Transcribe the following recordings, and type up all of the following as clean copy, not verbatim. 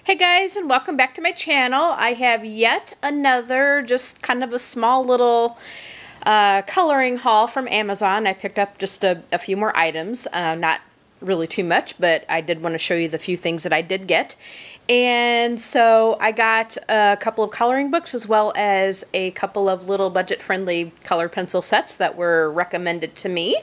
Hey guys, and welcome back to my channel. I have yet another just kind of a small little coloring haul from Amazon. I picked up just a few more items, not really too much, but I did want to show you the few things that I did get. And so I got a couple of coloring books as well as a couple of little budget-friendly color pencil sets that were recommended to me.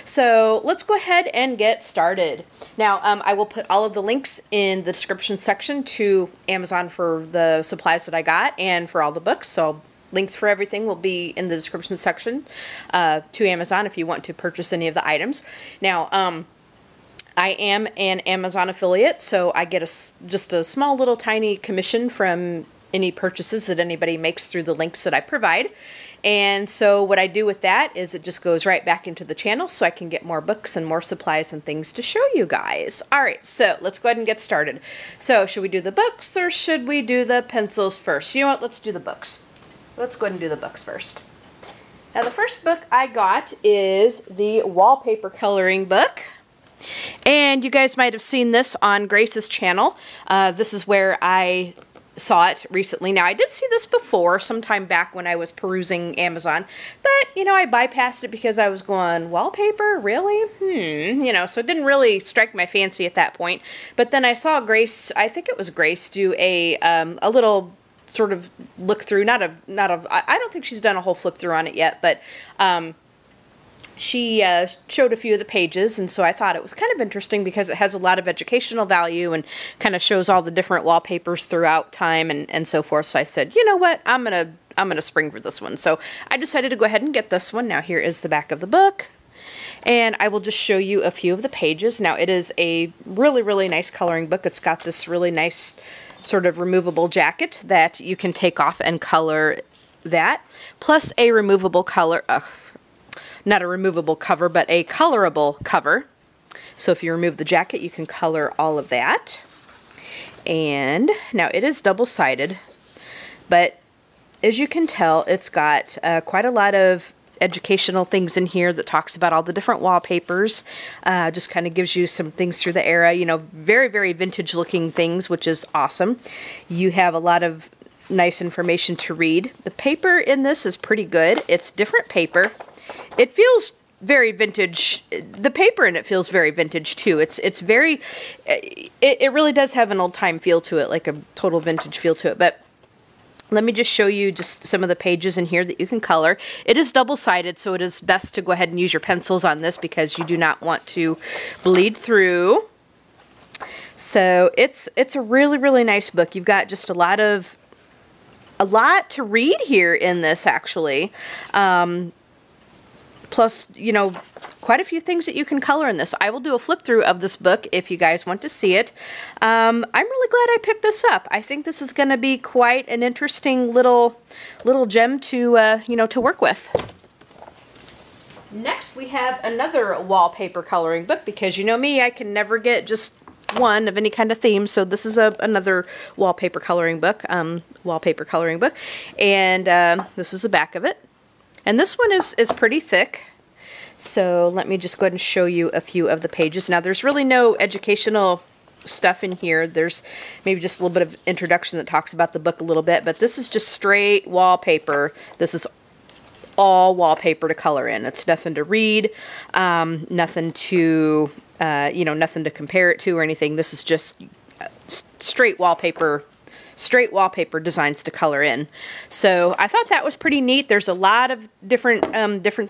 So let's go ahead and get started. Now I will put all of the links in the description section to Amazon for the supplies that I got and for all the books. So links for everything will be in the description section to Amazon if you want to purchase any of the items. Now I am an Amazon affiliate, so I get just a small little tiny commission from any purchases that anybody makes through the links that I provide. And so what I do with that is it just goes right back into the channel so I can get more books and more supplies and things to show you guys. Alright, so let's go ahead and get started. So should we do the books or should we do the pencils first? You know what, let's do the books. Let's go ahead and do the books first. Now the first book I got is the Wallpaper Coloring book. And you guys might have seen this on Grace's channel. This is where I saw it recently. Now, I did see this before, sometime back when I was perusing Amazon, but, you know, I bypassed it because I was going, wallpaper? Really? You know, so it didn't really strike my fancy at that point. But then I saw Grace, I think it was Grace, do a little sort of look through, I don't think she's done a whole flip through on it yet, but, she showed a few of the pages, and so I thought it was kind of interesting because it has a lot of educational value and kind of shows all the different wallpapers throughout time and so forth. So I said, you know what, I'm gonna spring for this one. So I decided to go ahead and get this one. Now here is the back of the book, and I will just show you a few of the pages. Now it is a really, really nice coloring book. It's got this really nice sort of removable jacket that you can take off and color that, plus a removable color. Not a removable cover, but a colorable cover. So if you remove the jacket, you can color all of that. And now it is double-sided, but as you can tell, it's got quite a lot of educational things in here that talks about all the different wallpapers. Just kind of gives you some things through the era, you know, very, very vintage looking things, which is awesome. You have a lot of nice information to read. The paper in this is pretty good. It's different paper. It feels very vintage. The paper in it feels very vintage too. It's very, it really does have an old time feel to it, like a total vintage feel to it. But let me just show you just some of the pages in here that you can color. It is double-sided, so it is best to go ahead and use your pencils on this because you do not want to bleed through. So it's a really, really nice book. You've got just a lot to read here in this, actually. Plus, you know, quite a few things that you can color in this. I will do a flip through of this book if you guys want to see it. I'm really glad I picked this up. I think this is going to be quite an interesting little gem to, you know, to work with. Next, we have another wallpaper coloring book because you know me, I can never get just one of any kind of theme. So this is another wallpaper coloring book, and this is the back of it. And this one is pretty thick, so let me just go ahead and show you a few of the pages. Now, there's really no educational stuff in here. There's maybe just a little bit of introduction that talks about the book a little bit, but this is just straight wallpaper. This is all wallpaper to color in. It's nothing to read, nothing to, you know, nothing to compare it to or anything. This is just straight wallpaper designs to color in. So I thought that was pretty neat. There's a lot of different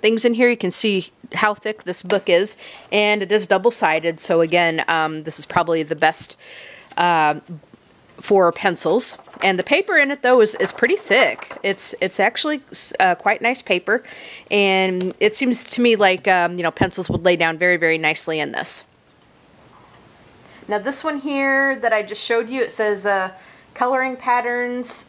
things in here. You can see how thick this book is, and it is double-sided. So again, this is probably the best for pencils. And the paper in it though is pretty thick. It's actually quite nice paper, and it seems to me like you know, pencils would lay down very, very nicely in this. Now this one here that I just showed you, it says coloring patterns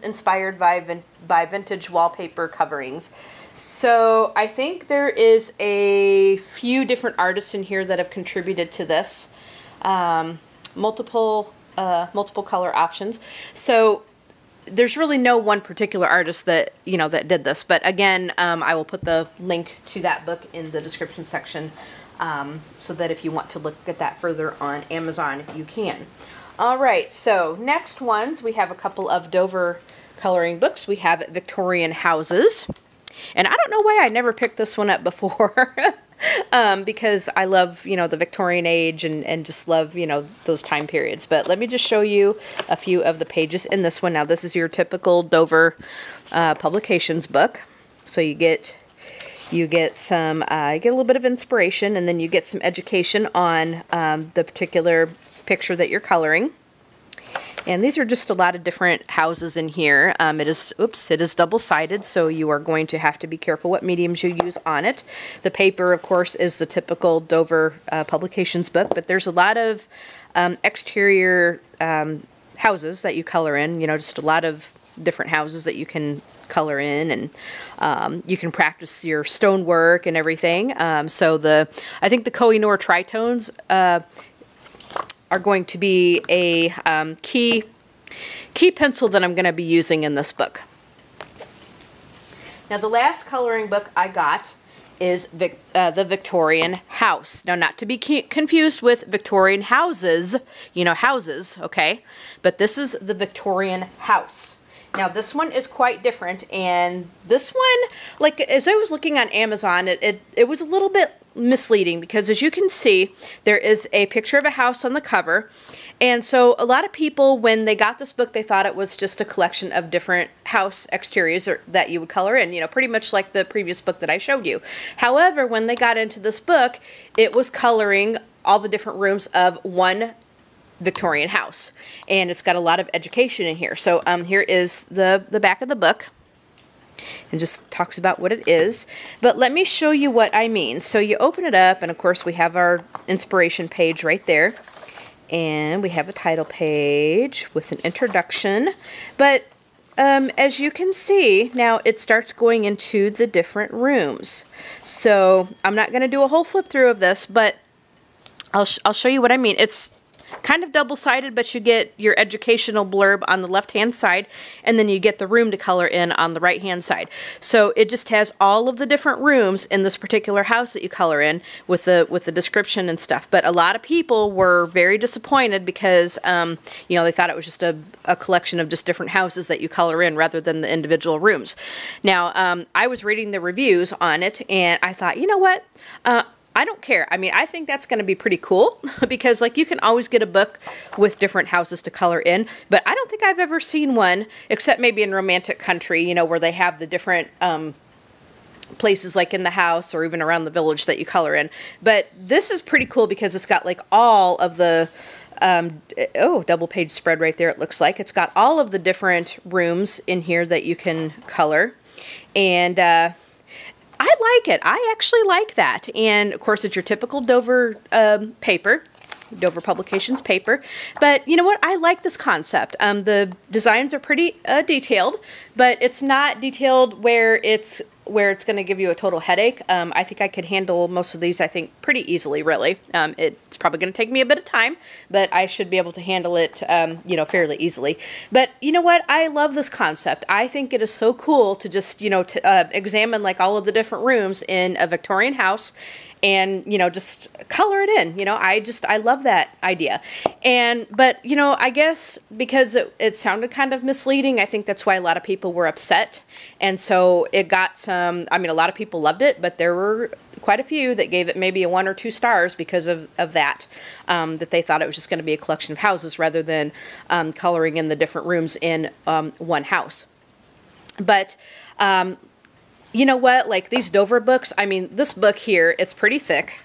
inspired by vintage wallpaper coverings. So I think there is a few different artists in here that have contributed to this. Multiple color options. So there's really no one particular artist that, you know, that did this, but again, I will put the link to that book in the description section so that if you want to look at that further on Amazon, you can. All right, so next ones, we have a couple of Dover coloring books. We have Victorian Houses. And I don't know why I never picked this one up before. Because I love, you know, the Victorian age and just love, you know, those time periods. But let me just show you a few of the pages in this one. Now, this is your typical Dover publications book. So you get some, you get a little bit of inspiration, and then you get some education on the particular picture that you're coloring. And these are just a lot of different houses in here. It is double-sided, so you are going to have to be careful what mediums you use on it. The paper, of course, is the typical Dover publications book, but there's a lot of exterior houses that you color in, you know, just a lot of different houses that you can color in, and you can practice your stonework and everything. So I think the Koh-i-Noor tritones are going to be a key pencil that I'm going to be using in this book. Now, the last coloring book I got is the Victorian House. Now, not to be confused with Victorian Houses, you know, houses, okay? But this is the Victorian House. Now, this one is quite different, and this one, like, as I was looking on Amazon, it was a little bit misleading, because as you can see, there is a picture of a house on the cover, and so a lot of people, when they got this book, they thought it was just a collection of different house exteriors that you would color in, you know, pretty much like the previous book that I showed you. However, when they got into this book, it was coloring all the different rooms of one Victorian house, and it's got a lot of education in here. So here is the back of the book, and just talks about what it is. But let me show you what I mean. So you open it up, and of course we have our inspiration page right there, and we have a title page with an introduction. But as you can see, now it starts going into the different rooms. So I'm not going to do a whole flip through of this, but I'll show you what I mean. It's kind of double-sided, but you get your educational blurb on the left-hand side, and then you get the room to color in on the right-hand side. So it just has all of the different rooms in this particular house that you color in with the description and stuff. But a lot of people were very disappointed because, you know, they thought it was just a collection of just different houses that you color in rather than the individual rooms. Now, I was reading the reviews on it, and I thought, you know what? I don't care. I mean, I think that's going to be pretty cool because, like, you can always get a book with different houses to color in, but I don't think I've ever seen one, except maybe in Romantic Country, you know, where they have the different places like in the house or even around the village that you color in. But this is pretty cool because it's got, like, all of the double page spread right there, it looks like. It's got all of the different rooms in here that you can color, and I like it. I actually like that. And, of course, it's your typical Dover paper, Dover Publications paper. But, you know what? I like this concept. The designs are pretty detailed, but it's not detailed where it's going to give you a total headache. I think I could handle most of these, I think, pretty easily, really. It's probably going to take me a bit of time, but I should be able to handle it, you know, fairly easily. But you know what? I love this concept. I think it is so cool to just, you know, examine, like, all of the different rooms in a Victorian house and, you know, just color it in. You know, I love that idea. But, you know, I guess because it sounded kind of misleading, I think that's why a lot of people were upset. And so it got some, I mean, a lot of people loved it, but there were quite a few that gave it maybe a 1 or 2 stars because of that, that they thought it was just going to be a collection of houses rather than coloring in the different rooms in one house. But, you know what, like these Dover books, I mean, this book here, it's pretty thick.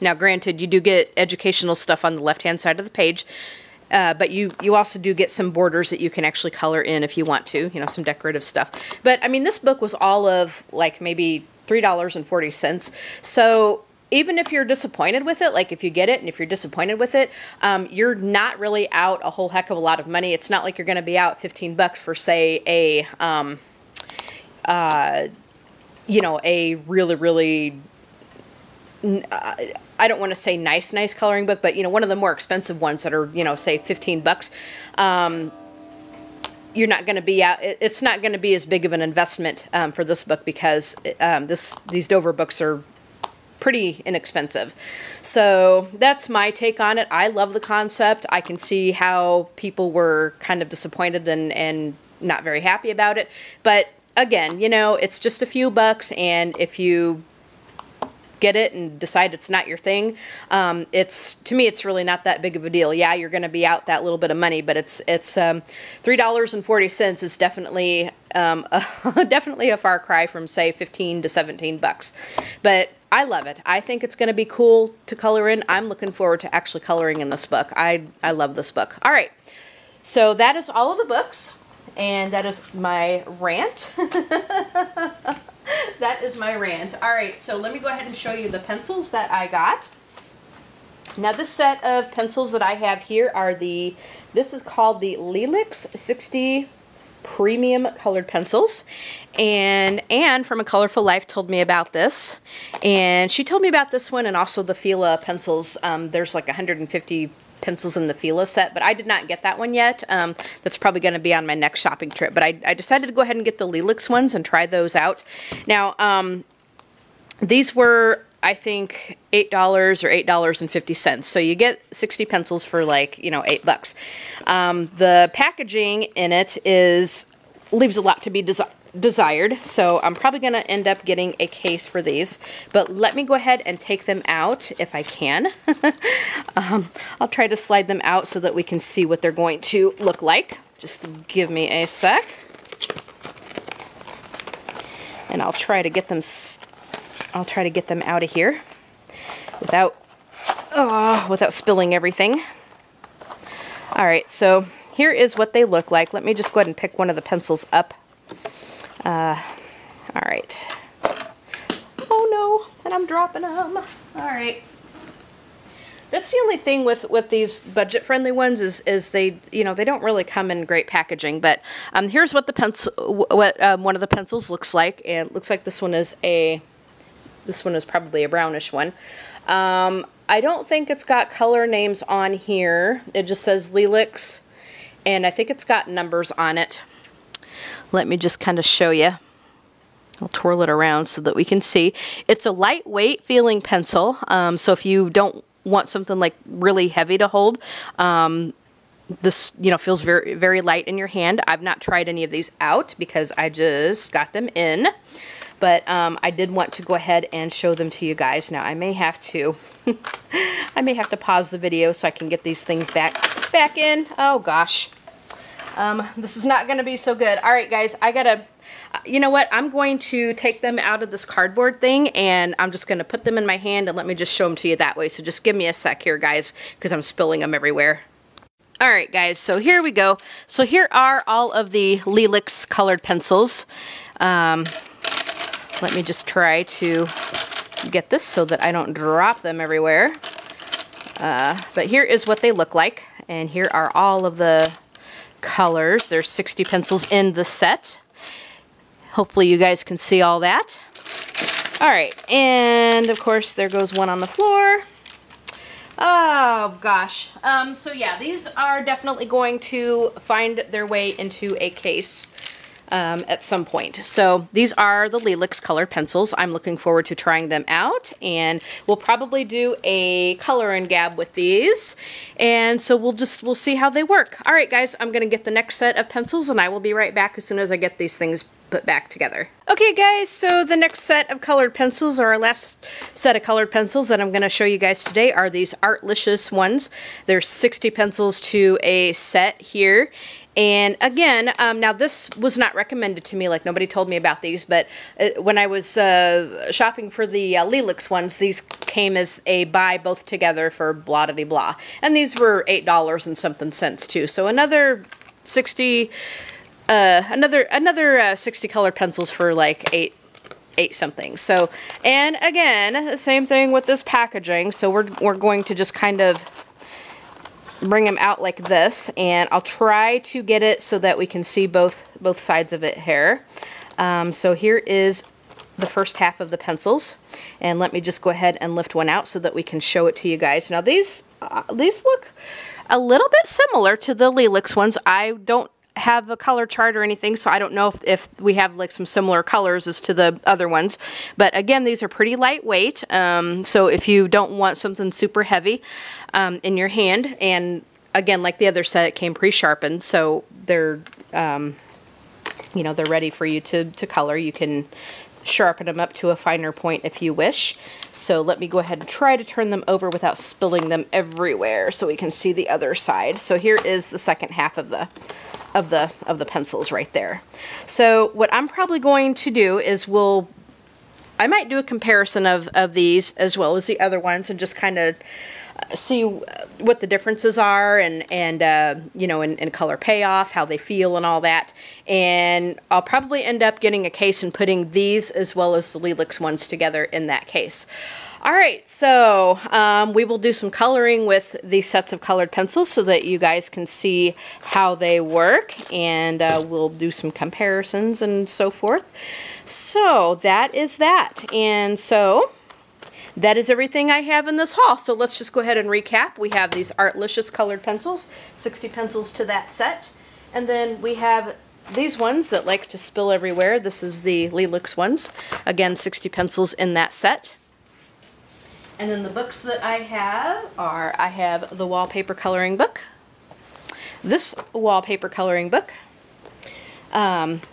Now, granted, you do get educational stuff on the left-hand side of the page, but you also do get some borders that you can actually color in if you want to, you know, some decorative stuff. But, I mean, this book was all of, like, maybe $3.40. So even if you're disappointed with it, like if you get it and if you're disappointed with it, you're not really out a whole heck of a lot of money. It's not like you're going to be out 15 bucks for, say, a, you know, a really, really, I don't want to say nice coloring book, but, you know, one of the more expensive ones that are, you know, say 15 bucks, you're not going to be out, it's not going to be as big of an investment for this book because these Dover books are pretty inexpensive. So that's my take on it. I love the concept. I can see how people were kind of disappointed and not very happy about it. But again, you know, it's just a few bucks, and if you get it and decide it's not your thing, to me it's really not that big of a deal. Yeah, you're going to be out that little bit of money, but it's $3.40 is definitely definitely a far cry from, say, 15 to 17 bucks. But I love it. I think it's going to be cool to color in. I'm looking forward to actually coloring in this book. I love this book. All right, so that is all of the books, and that is my rant. That is my rant. All right, so let me go ahead and show you the pencils that I got. Now, this set of pencils that I have here are this is called the Lelix 60 Premium Colored Pencils. And Anne from A Colorful Life told me about this. And she told me about this one and also the Fila pencils. There's like 150 pencils in the Fila set, but I did not get that one yet. That's probably going to be on my next shopping trip, but I decided to go ahead and get the Lelix ones and try those out. Now, these were, I think, $8 or $8.50. So you get 60 pencils for, like, you know, $8. The packaging in it leaves a lot to be desired, so I'm probably going to end up getting a case for these, but let me go ahead and take them out if I can. I'll try to slide them out so that we can see what they're going to look like. Just give me a sec, and I'll try to get them out of here without spilling everything. All right, so here is what they look like. Let me just go ahead and pick one of the pencils up. All right. Oh no, and I'm dropping them. All right. That's the only thing with these budget-friendly ones is they, you know, they don't really come in great packaging. But here's what one of the pencils looks like, and it looks like this one is probably a brownish one. I don't think it's got color names on here. It just says Lelix, and I think it's got numbers on it. Let me just kind of show you. I'll twirl it around so that we can see. It's a lightweight feeling pencil, so if you don't want something like really heavy to hold, this, you know, feels very, very light in your hand. I've not tried any of these out because I just got them in, but I did want to go ahead and show them to you guys. Now, I may have to pause the video so I can get these things back in. Oh gosh. This is not going to be so good. All right, guys, you know what? I'm going to take them out of this cardboard thing, and I'm just going to put them in my hand, and let me just show them to you that way. So just give me a sec here, guys, because I'm spilling them everywhere. All right, guys, so here we go. So here are all of the Lelix colored pencils. Let me just try to get this so that I don't drop them everywhere. But here is what they look like, and here are all of the colors. There's 60 pencils in the set. Hopefully you guys can see all that. All right, and of course there goes one on the floor. Oh gosh. So yeah, these are definitely going to find their way into a case at some point. So these are the Lelix colored pencils. I'm looking forward to trying them out, and we'll probably do a color and gab with these, and so we'll see how they work. All right, guys, I'm gonna get the next set of pencils, and I will be right back as soon as I get these things put back together. Okay, guys, so the next set of colored pencils, or our last set of colored pencils that I'm going to show you guys today, are these Artlicious ones. There's 60 pencils to a set here. And again, now this was not recommended to me, like nobody told me about these, but when I was shopping for the Lelix ones, these came as a buy both together for blah de blah. And these were $8 and something cents too. So another 60 60 colored pencils for like eight something. So, and again, same thing with this packaging. So we're going to just kind of bring them out like this, and I'll try to get it so that we can see both sides of it here. So here is the first half of the pencils, and let me just go ahead and lift one out so that we can show it to you guys. Now these look a little bit similar to the Lelix ones. have a color chart or anything, so I don't know if we have like some similar colors as to the other ones. But again, these are pretty lightweight, so if you don't want something super heavy in your hand, and again, like the other set, it came pre-sharpened, so they're, you know, they're ready for you to color. You can sharpen them up to a finer point if you wish. So let me go ahead and try to turn them over without spilling them everywhere so we can see the other side. So here is the second half of the pencils right there. So what I'm probably going to do is I might do a comparison of these as well as the other ones and just kind of see what the differences are and you know, and color payoff, how they feel and all that. And I'll probably end up getting a case and putting these as well as the Lelix ones together in that case. Alright, so we will do some coloring with these sets of colored pencils so that you guys can see how they work, and we'll do some comparisons and so forth. So that is that. And so that is everything I have in this haul. So let's just go ahead and recap. We have these Artlicious colored pencils, 60 pencils to that set. And then we have these ones that like to spill everywhere. This is the Lelix ones. Again, 60 pencils in that set. And then the books that I have are, I have the Wallpaper Coloring Book, this Wallpaper Coloring Book,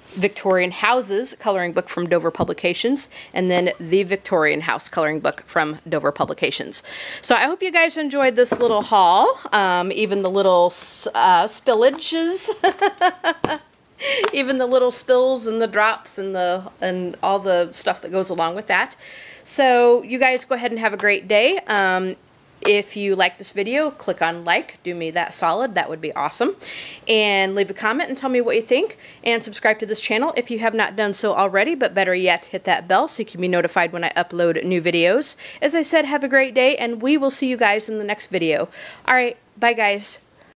Victorian Houses Coloring Book from Dover Publications, and then the Victorian House Coloring Book from Dover Publications. So I hope you guys enjoyed this little haul, even the little spillages, even the little spills and the drops and all the stuff that goes along with that. So you guys go ahead and have a great day. If you like this video, click on like, do me that solid, that would be awesome. And leave a comment and tell me what you think, and subscribe to this channel if you have not done so already, but better yet, hit that bell so you can be notified when I upload new videos. As I said, have a great day, and we will see you guys in the next video. Alright, bye guys.